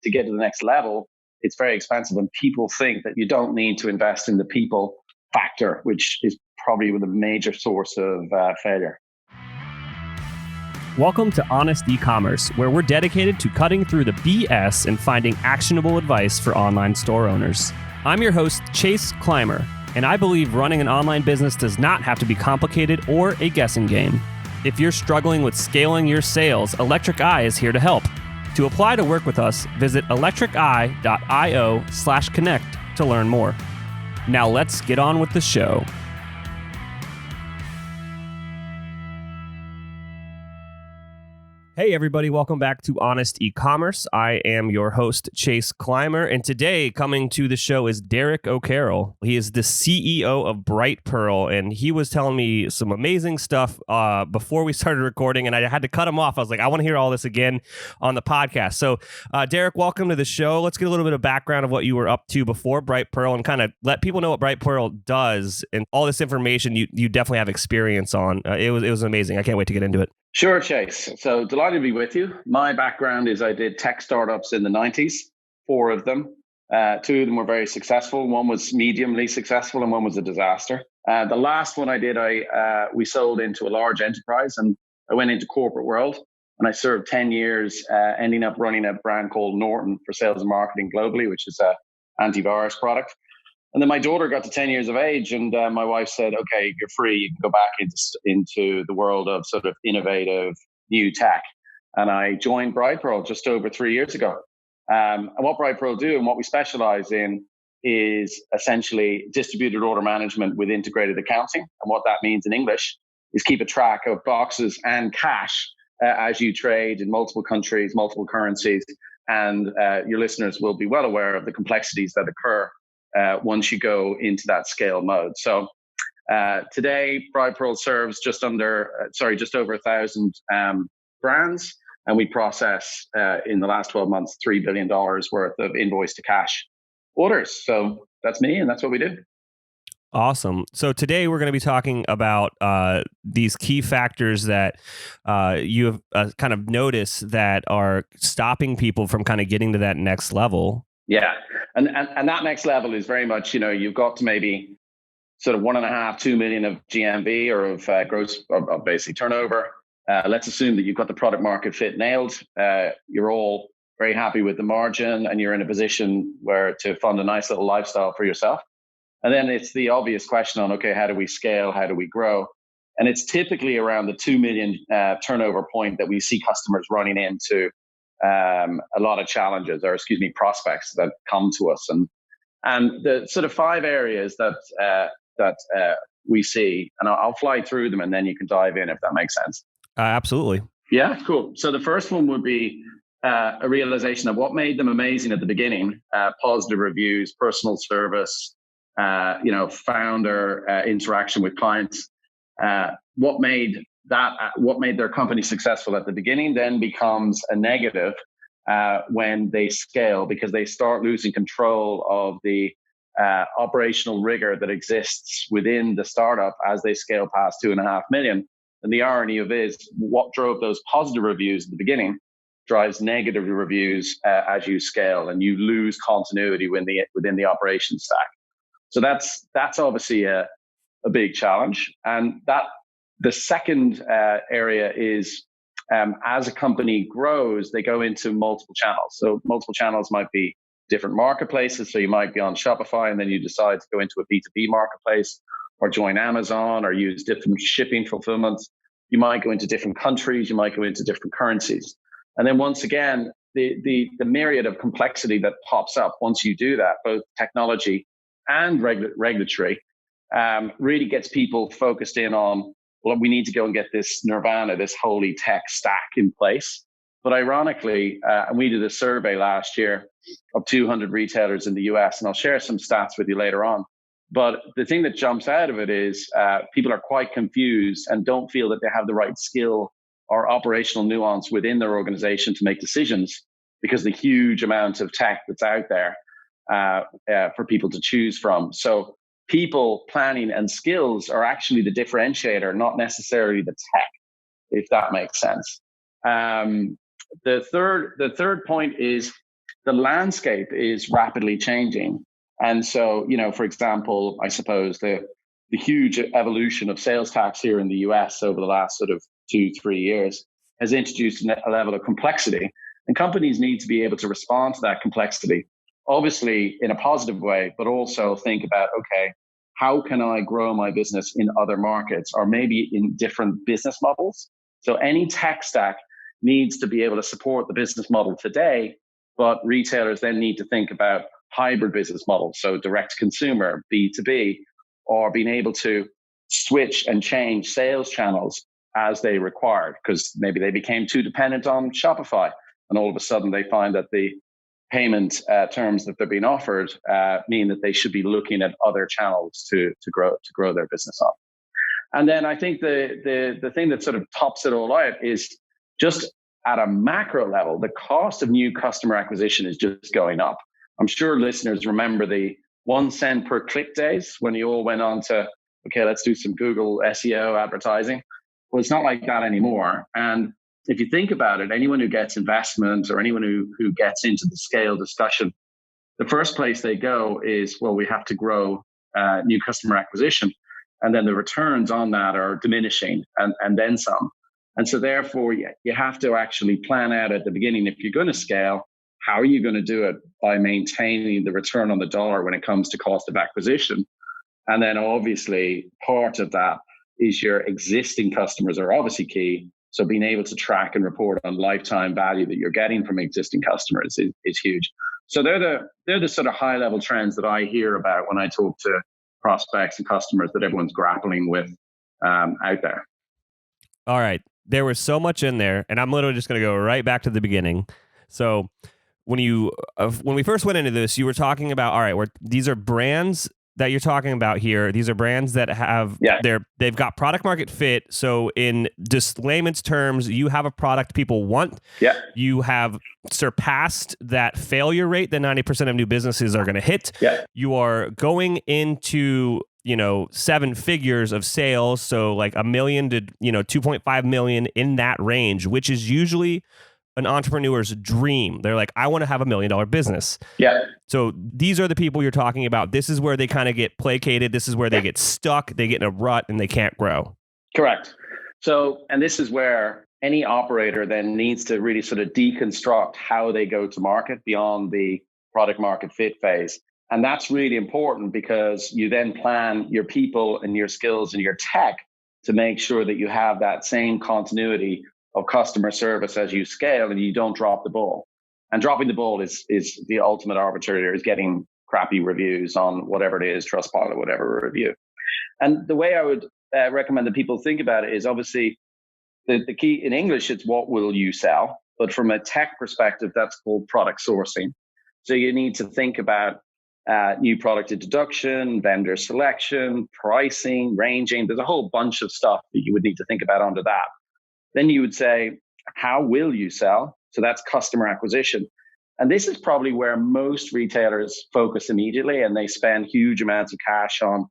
to get to the next level, it's very expensive. And people think that you don't need to invest in the people factor, which is probably the major source of failure. Welcome to Honest Ecommerce, where we're dedicated to cutting through the BS and finding actionable advice for online store owners. I'm your host, Chase Clymer, and I believe running an online business does not have to be complicated or a guessing game. If you're struggling with scaling your sales, Electric Eye is here to help. To apply to work with us, visit electriceye.io/connect to learn more. Now let's get on with the show. Hey everybody, welcome back to Honest Ecommerce. I am your host, Chase Clymer, and today coming to the show is Derek O'Carroll. He is the CEO of Brightpearl, and he was telling me some amazing stuff before we started recording, and I had to cut him off. I was like, I want to hear all this again on the podcast. So Derek, welcome to the show. Let's get a little bit of background of what you were up to before Brightpearl and kind of let people know what Brightpearl does, and all this information you definitely have experience on. It was amazing. I can't wait to get into it. Sure, Chase. So delighted to be with you. My background is I did tech startups in the 90s, 4 of them. 2 of them were very successful. One was mediumly successful and one was a disaster. The last one I did, we sold into a large enterprise and I went into corporate world and I served 10 years, ending up running a brand called Norton for sales and marketing globally, which is an antivirus product. And then my daughter got to 10 years of age and my wife said, okay, you're free. You can go back into the world of sort of innovative new tech. And I joined Brightpearl just over 3 years ago. And what Brightpearl do and what we specialize in is essentially distributed order management with integrated accounting. And what that means in English is keep a track of boxes and cash as you trade in multiple countries, multiple currencies. And your listeners will be well aware of the complexities that occur once you go into that scale mode. So today, Brightpearl serves just over 1,000 brands, and we process in the last 12 months $3 billion worth of invoice to cash orders. So that's me, and that's what we do. Awesome. So today we're going to be talking about these key factors that you have kind of noticed that are stopping people from kind of getting to that next level. Yeah. And that next level is very much, you've got to maybe sort of 1.5-2 million of GMV or of gross of basically turnover. Let's assume that you've got the product market fit nailed. You're all very happy with the margin and you're in a position where to fund a nice little lifestyle for yourself. And then it's the obvious question on, okay, how do we scale? How do we grow? And it's typically around the 2 million turnover point that we see customers running into a lot of challenges, or prospects that come to us, and the sort of 5 areas that we see, and I'll fly through them, and then you can dive in if that makes sense. Absolutely. Yeah, cool. So the first one would be a realization of what made them amazing at the beginning: positive reviews, personal service, founder interaction with clients. What made their company successful at the beginning then becomes a negative when they scale, because they start losing control of the operational rigor that exists within the startup as they scale past 2.5 million. And the irony of it is what drove those positive reviews at the beginning drives negative reviews as you scale, and you lose continuity within the operations stack. So that's obviously a big challenge. And that the second area is as a company grows, they go into multiple channels. So multiple channels might be different marketplaces. So you might be on Shopify and then you decide to go into a B2B marketplace or join Amazon or use different shipping fulfillments. You might go into different countries. You might go into different currencies. And then once again, the myriad of complexity that pops up once you do that, both technology and regulatory, really gets people focused in on, well, we need to go and get this nirvana, this holy tech stack in place. But ironically, and we did a survey last year of 200 retailers in the US, and I'll share some stats with you later on. But the thing that jumps out of it is people are quite confused and don't feel that they have the right skill or operational nuance within their organization to make decisions, because the huge amount of tech that's out there for people to choose from. So people, planning, and skills are actually the differentiator, not necessarily the tech, if that makes sense. The third point is the landscape is rapidly changing. And so, for example, I suppose the huge evolution of sales tax here in the US over the last sort of 2-3 years has introduced a level of complexity. And companies need to be able to respond to that complexity, obviously in a positive way, but also think about, okay, how can I grow my business in other markets or maybe in different business models? So any tech stack needs to be able to support the business model today, but retailers then need to think about hybrid business models, so direct consumer, B2B, or being able to switch and change sales channels as they required, because maybe they became too dependent on Shopify, and all of a sudden they find that the payment terms that they're being offered mean that they should be looking at other channels to grow their business on. And then I think the thing that sort of tops it all out is just at a macro level, the cost of new customer acquisition is just going up. I'm sure listeners remember the 1 cent per click days when you all went on to, okay, let's do some Google SEO advertising. Well, it's not like that anymore. And if you think about it, anyone who gets investment or anyone who gets into the scale discussion, the first place they go is, well, we have to grow new customer acquisition. And then the returns on that are diminishing and then some. And so therefore, you have to actually plan out at the beginning, if you're going to scale, how are you going to do it by maintaining the return on the dollar when it comes to cost of acquisition? And then obviously part of that is your existing customers are obviously key. So being able to track and report on lifetime value that you're getting from existing customers is huge. So they're the sort of high level trends that I hear about when I talk to prospects and customers that everyone's grappling with out there. All right. There was so much in there, and I'm literally just going to go right back to the beginning. So when we first went into this, you were talking about, all right, these are brands that you're talking about here. These are brands that have they've got product market fit. So in just layman's terms, you have a product people want. Yeah. You have surpassed that failure rate that 90% of new businesses are going to hit. Yeah. You are going into 7 figures of sales, so like $1 million to 2.5 million in that range, which is usually an entrepreneur's dream. They're like, I want to have $1 million business. Yeah. So these are the people you're talking about. This is where they kind of get placated. This is where they get stuck. They get in a rut and they can't grow. Correct. So, and this is where any operator then needs to really sort of deconstruct how they go to market beyond the product market fit phase. And that's really important because you then plan your people and your skills and your tech to make sure that you have that same continuity of customer service as you scale and you don't drop the ball. And dropping the ball is the ultimate arbitrator, is getting crappy reviews on whatever it is, Trustpilot, whatever review. And the way I would recommend that people think about it is obviously the key in English, it's what will you sell? But from a tech perspective, that's called product sourcing. So you need to think about new product introduction, vendor selection, pricing, ranging. There's a whole bunch of stuff that you would need to think about under that. Then you would say, how will you sell? So that's customer acquisition. And this is probably where most retailers focus immediately, and they spend huge amounts of cash on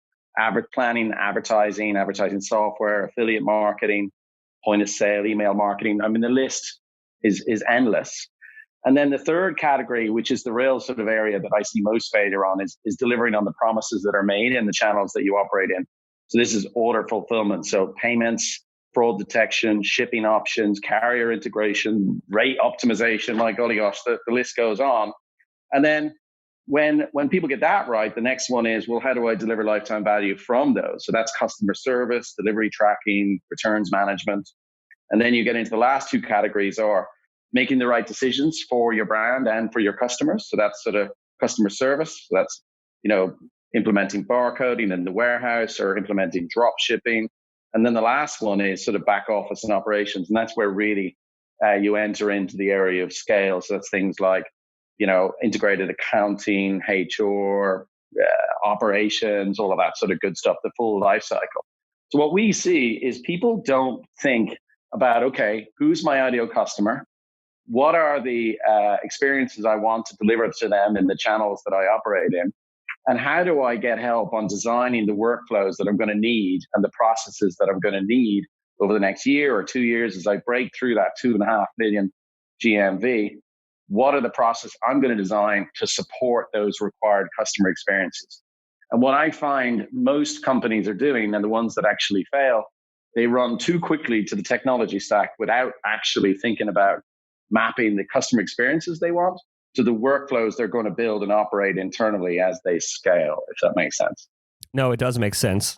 planning, advertising software, affiliate marketing, point of sale, email marketing. I mean, the list is endless. And then the third category, which is the real sort of area that I see most failure on, is delivering on the promises that are made in the channels that you operate in. So this is order fulfillment. So payments, fraud detection, shipping options, carrier integration, rate optimization. My golly gosh, the list goes on. And then when people get that right, the next one is, well, how do I deliver lifetime value from those? So that's customer service, delivery tracking, returns management. And then you get into the last two categories are making the right decisions for your brand and for your customers. So that's sort of customer service. So that's, implementing barcoding in the warehouse or implementing drop shipping. And then the last one is sort of back office and operations. And that's where really you enter into the area of scale. So that's things like, integrated accounting, HR, operations, all of that sort of good stuff, the full life cycle. So what we see is people don't think about, okay, who's my ideal customer? What are the experiences I want to deliver to them in the channels that I operate in? And how do I get help on designing the workflows that I'm going to need and the processes that I'm going to need over the next year or 2 years as I break through that 2.5 million GMV? what are the processes I'm going to design to support those required customer experiences? And what I find most companies are doing, and the ones that actually fail, they run too quickly to the technology stack without actually thinking about mapping the customer experiences they want to the workflows they're going to build and operate internally as they scale, if that makes sense. No, it does make sense.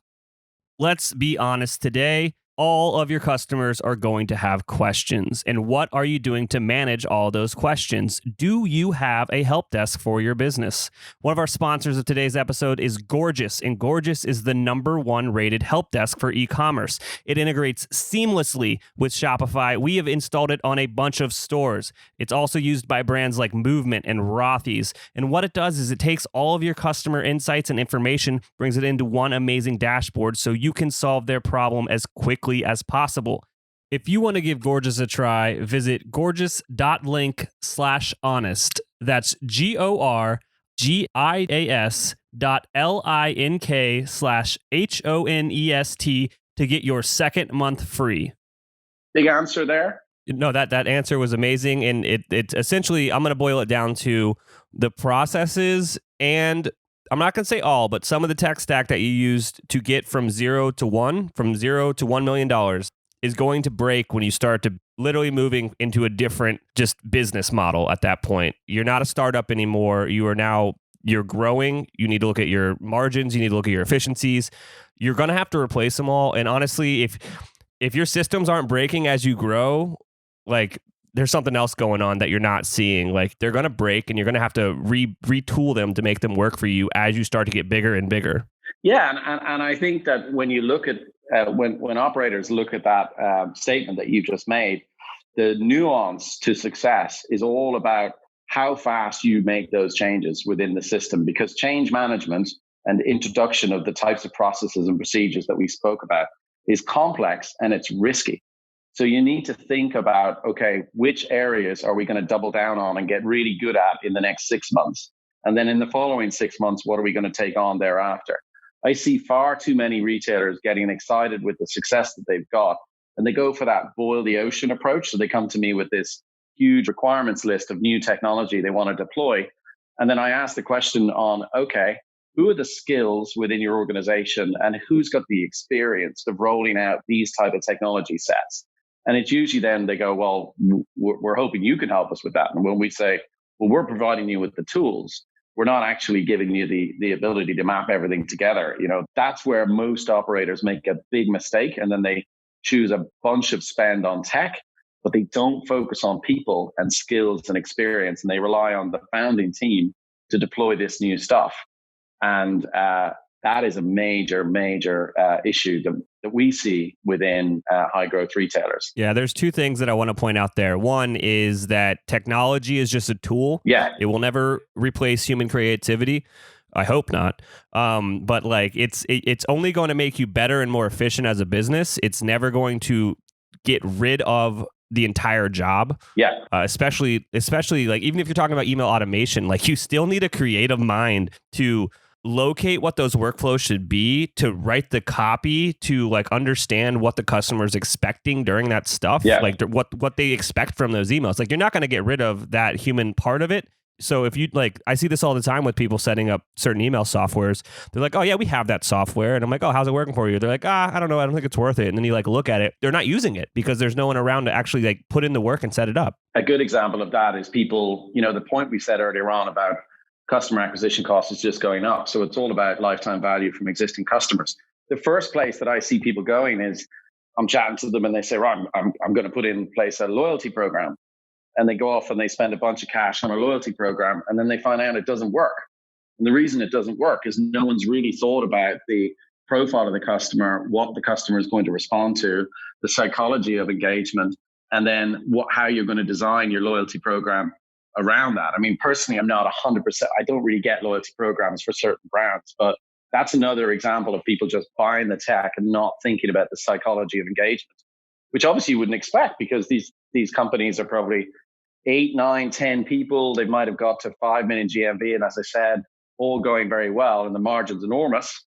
Let's be honest today. All of your customers are going to have questions. And what are you doing to manage all those questions? Do you have a help desk for your business? One of our sponsors of today's episode is Gorgias, and Gorgias is the #1 rated help desk for e-commerce. It integrates seamlessly with Shopify. We have installed it on a bunch of stores. It's also used by brands like Movement and Rothy's. And what it does is it takes all of your customer insights and information, brings it into one amazing dashboard so you can solve their problem as quickly as possible. If you want to give Gorgias a try, visit gorgias.link/honest. That's GORGIAS.LINK/HONEST to get your second month free. Big answer there. No, that answer was amazing. And it essentially, I'm going to boil it down to the processes, and I'm not going to say all, but some of the tech stack that you used to get from $0 to $1 million is going to break when you start to literally moving into a different just business model at that point. You're not a startup anymore. You're growing. You need to look at your margins. You need to look at your efficiencies. You're going to have to replace them all. And honestly, if your systems aren't breaking as you grow, like, there's something else going on that you're not seeing. Like, they're going to break, and you're going to have to retool them to make them work for you as you start to get bigger and bigger. Yeah, and I think that when you look at when operators look at that statement that you just made, the nuance to success is all about how fast you make those changes within the system, because change management and introduction of the types of processes and procedures that we spoke about is complex and it's risky. So you need to think about, okay, which areas are we going to double down on and get really good at in the next 6 months? And then in the following 6 months, what are we going to take on thereafter? I see far too many retailers getting excited with the success that they've got, and they go for that boil the ocean approach. So they come to me with this huge requirements list of new technology they want to deploy. And then I ask the question on, okay, who are the skills within your organization and who's got the experience of rolling out these type of technology sets? And it's usually then they go, well, we're hoping you can help us with that. And when we say, well, we're providing you with the tools, we're not actually giving you the ability to map everything together. That's where most operators make a big mistake. And then they choose a bunch of spend on tech, but they don't focus on people and skills and experience. And they rely on the founding team to deploy this new stuff. And that is a major issue that we see within high growth retailers. Yeah, there's two things that I want to point out there. One is that technology is just a tool. Yeah. It will never replace human creativity. I hope not. But like it's only going to make you better and more efficient as a business. It's never going to get rid of the entire job. Yeah. Especially like, even if you're talking about email automation, like, you still need a creative mind to locate what those workflows should be, to write the copy, to like understand what the customer's expecting during that stuff, like what they expect from those emails. Like, you're not going to get rid of that human part of it. So if you I see this all the time with people setting up certain email softwares. They're like, oh yeah, we have that software. And I'm like, oh, how's it working for you? They're like, I don't know. I don't think it's worth it. And then you look at it. They're not using it because there's no one around to actually put in the work and set it up. A good example of that is people, the point we said earlier on about customer acquisition cost is just going up. So it's all about lifetime value from existing customers. The first place that I see people going is I'm chatting to them and they say, right, I'm going to put in place a loyalty program. And they go off and they spend a bunch of cash on a loyalty program. And then they find out it doesn't work. And the reason it doesn't work is no one's really thought about the profile of the customer, what the customer is going to respond to, the psychology of engagement, and then how you're going to design your loyalty program around that. I mean, personally, I'm not 100%. I don't really get loyalty programs for certain brands, but that's another example of people just buying the tech and not thinking about the psychology of engagement, which obviously you wouldn't expect because these companies are probably 8, 9, 10 people. They might have got to 5 million GMV. And as I said, all going very well and the margin's enormous.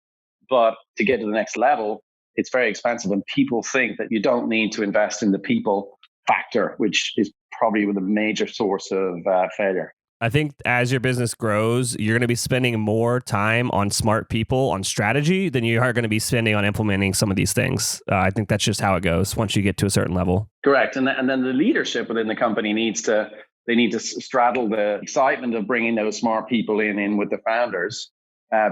But to get to the next level, it's very expensive. And people think that you don't need to invest in the people factor, which is probably the major source of failure. I think as your business grows, you're going to be spending more time on smart people, on strategy, than you are going to be spending on implementing some of these things. I think that's just how it goes once you get to a certain level. Correct. And then the leadership within the company needs to straddle the excitement of bringing those smart people in with the founders,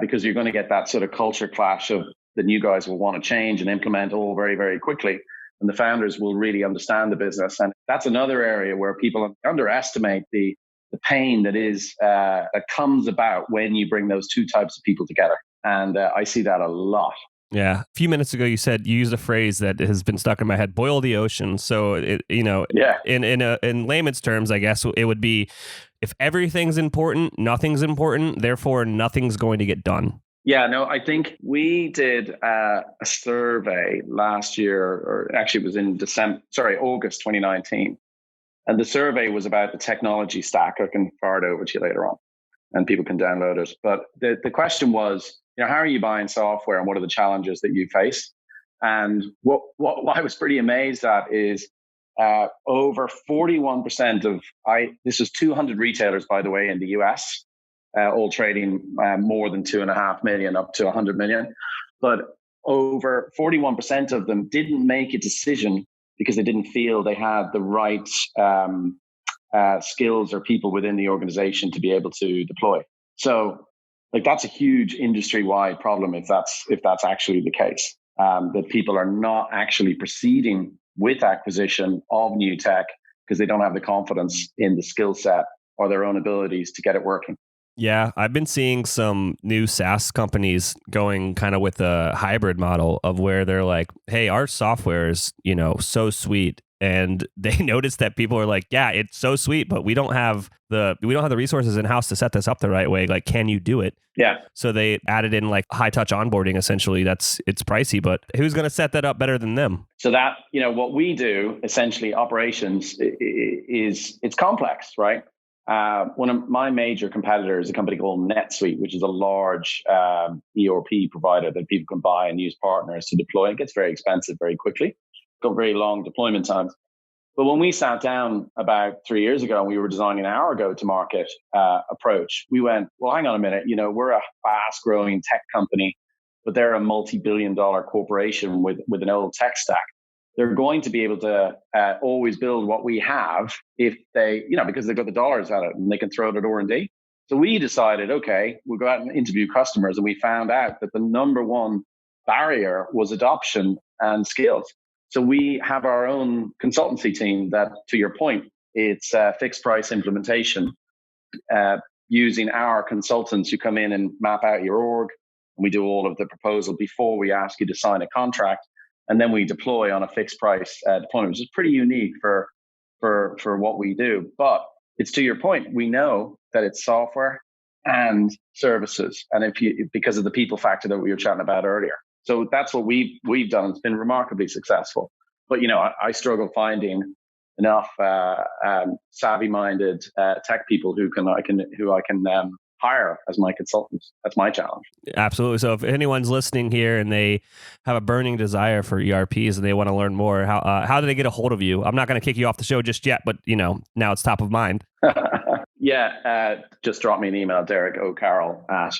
because you're going to get that sort of culture clash of the new guys will want to change and implement all very, very quickly. And the founders will really understand the business. And that's another area where people underestimate the pain that comes about when you bring those two types of people together. And I see that a lot. Yeah. A few minutes ago, you said you used a phrase that has been stuck in my head: boil the ocean. So, in layman's terms, I guess it would be, if everything's important, nothing's important, therefore nothing's going to get done. Yeah, no, I think we did a survey last year, or actually it was in August 2019. And the survey was about the technology stack. I can fire it over to you later on and people can download it. But the question was, how are you buying software and what are the challenges that you face? And what I was pretty amazed at is over 41% this was 200 retailers, by the way, in the US, all trading more than 2.5 million up to 100 million. But over 41% of them didn't make a decision because they didn't feel they had the right skills or people within the organization to be able to deploy. So, that's a huge industry-wide problem if that's actually the case. That people are not actually proceeding with acquisition of new tech because they don't have the confidence in the skill set or their own abilities to get it working. Yeah, I've been seeing some new SaaS companies going kind of with a hybrid model of where they're like, hey, our software is, so sweet. And they notice that people are like, yeah, it's so sweet, but we don't have the resources in house to set this up the right way. Like, can you do it? Yeah. So they added in like high touch onboarding. Essentially, it's pricey, but who's going to set that up better than them? So that, what we do essentially, operations it's complex, right? One of my major competitors is a company called Netsuite, which is a large ERP provider that people can buy and use partners to deploy. It gets very expensive very quickly. Got very long deployment times. But when we sat down about 3 years ago and we were designing our go-to-market approach, we went, well, hang on a minute. We're a fast-growing tech company, but they're a multi-billion-dollar corporation with an old tech stack. They're going to be able to always build what we have if they, because they've got the dollars at it and they can throw it at R&D. So we decided, okay, we'll go out and interview customers, and we found out that the number one barrier was adoption and skills. So we have our own consultancy team that, to your point, it's fixed price implementation, using our consultants who come in and map out your org. And we do all of the proposal before we ask you to sign a contract. And then we deploy on a fixed price deployment, which is pretty unique for what we do. But it's to your point, we know that it's software and services, and because of the people factor that we were chatting about earlier. So that's what we've done. It's been remarkably successful. But I struggle finding enough savvy-minded tech people who I can hire as my consultants. That's my challenge. Absolutely. So if anyone's listening here and they have a burning desire for ERPs and they want to learn more, how do they get a hold of you? I'm not going to kick you off the show just yet, but now it's top of mind. Yeah, just drop me an email, Derek O'Carroll at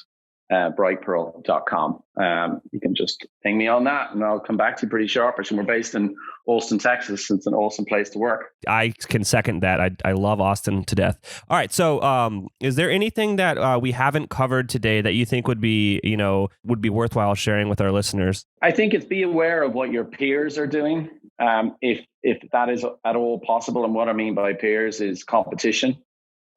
brightpearl.com. You can just ping me on that and I'll come back to you pretty sharpish. And we're based in Austin, Texas. It's an awesome place to work. I can second that. I love Austin to death. All right. So is there anything that we haven't covered today that you think would be worthwhile sharing with our listeners? I think it's be aware of what your peers are doing. If that is at all possible. And what I mean by peers is competition.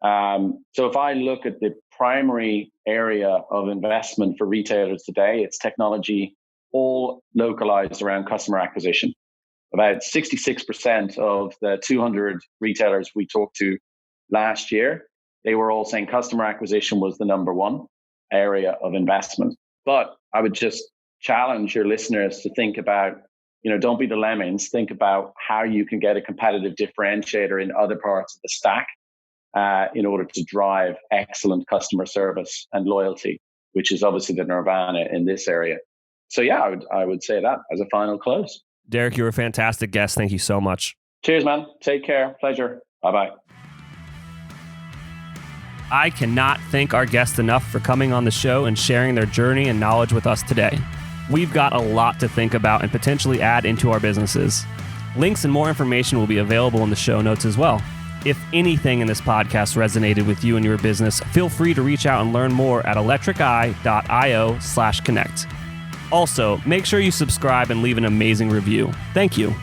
So if I look at the primary area of investment for retailers today, it's technology, all localized around customer acquisition. About 66% of the 200 retailers we talked to last year, they were all saying customer acquisition was the number one area of investment. But I would just challenge your listeners to think about, don't be the lemmings. Think about how you can get a competitive differentiator in other parts of the stack in order to drive excellent customer service and loyalty, which is obviously the nirvana in this area. So yeah, I would say that as a final close. Derek, you were a fantastic guest. Thank you so much. Cheers, man. Take care. Pleasure. Bye-bye. I cannot thank our guests enough for coming on the show and sharing their journey and knowledge with us today. We've got a lot to think about and potentially add into our businesses. Links and more information will be available in the show notes as well. If anything in this podcast resonated with you and your business, feel free to reach out and learn more at electriceye.io/connect. Also, make sure you subscribe and leave an amazing review. Thank you.